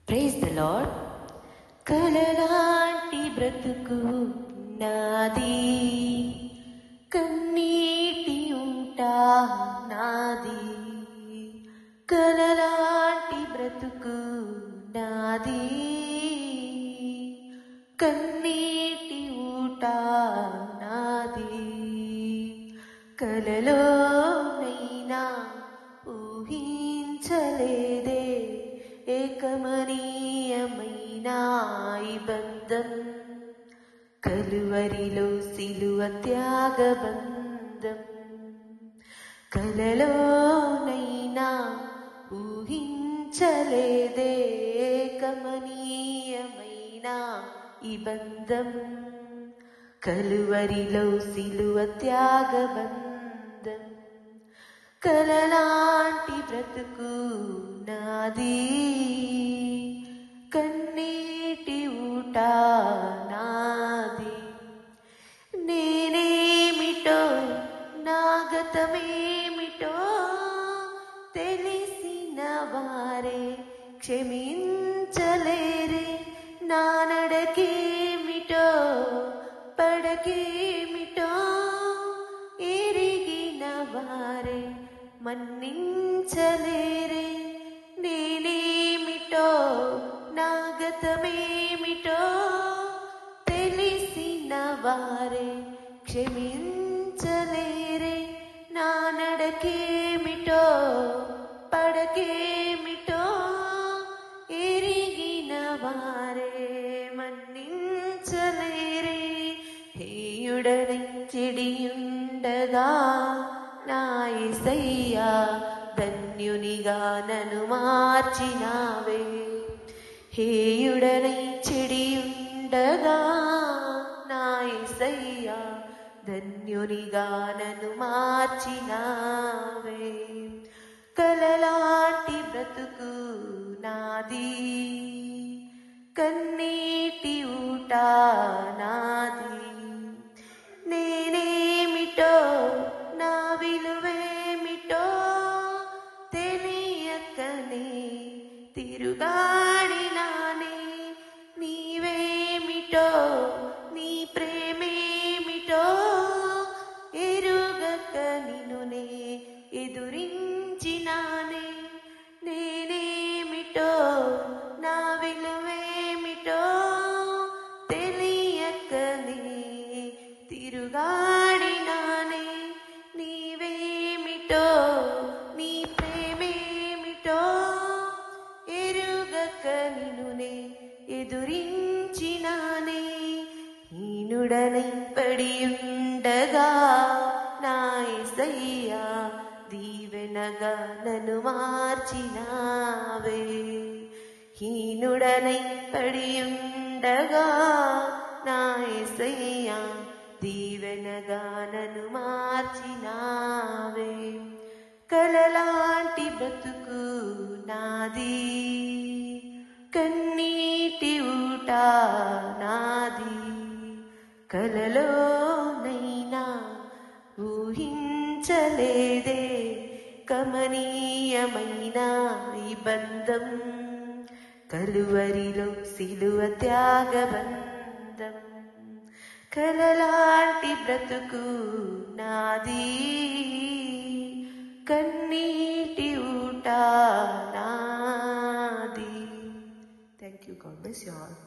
Praise the lord. కలలాంటి బ్రతుకు నాది, కన్నీటి ఉంటా నాది. కలలాంటి బ్రతుకు నాది, కన్నీటి ఊట నాది. కలలోనైనా ఊహించలేదే ఏకమనీయమైన ఈ బంధం, కలువరిలో సిలువ త్యాగ బంధం. కలలోనైనా ఊహించలేదే ఏకమనీయమైన ఈ బంధం, కలువరిలో సిలువ త్యాగ బంధం. కలలాంటి బ్రతుకు నాది, కన్నీటి ఊట నాది. నేనేమిటో నా గతమేమిటో తెలిసిన వారే క్షమించలేరే. నా నడకేమిటో పడకేమిటో ఎరిగిన వారే మన్నించలేరే. నేనేమిటో నా గతమేమిటో తెలిసిన వారే క్షమించలేరే. నా నడకేమిటో పడకేమిటో ఎరిగిన వారే మన్నించలేరే. హేయుడనై చెడియుండగా నా యేసయ్యా ధన్యునిగా నన్ను మార్చినావే. హేయుడనై చెడియుండగా నా యేసయ్యా ధన్యునిగా నన్ను మార్చినావే. కలలాంటి బ్రతుకు నాది, కన్నీటి ఊట నాది. నేనేమిటో నా విలువేమిటో తెలియకనే తిరుగాడినానే. నీవేమిటో నీ ప్రేమేమిటో ఎరుగక నిన్నునే ఎదురించినానే. నేనేమిటో నా విలువేమిటో తెలియకనే తిరుగాడినానే. నీవేమిటో నీ ప్రేమేమిటో ఎరుగక నిన్నునే ఎదురించినానే. హీనుడనై పడియుండగా నా యేసయ్యా దీవెనగా నన్ను మార్చినావే. హీనుడనై పడియుండగా నా యేసయ్యా దీవెనగా నన్ను మార్చినావే. కలలాంటి బ్రతుకు నాది, కన్నీటి ఊట నాది. కలలోనైనా ఊహించలేదే కమనీయమైన ఈ బంధం, కలువరిలో సిలువ త్యాగ బంధం. కలలాంటి బ్రతుకు నాది, కన్నీటి ఊట నాది. Thank you. God bless you all.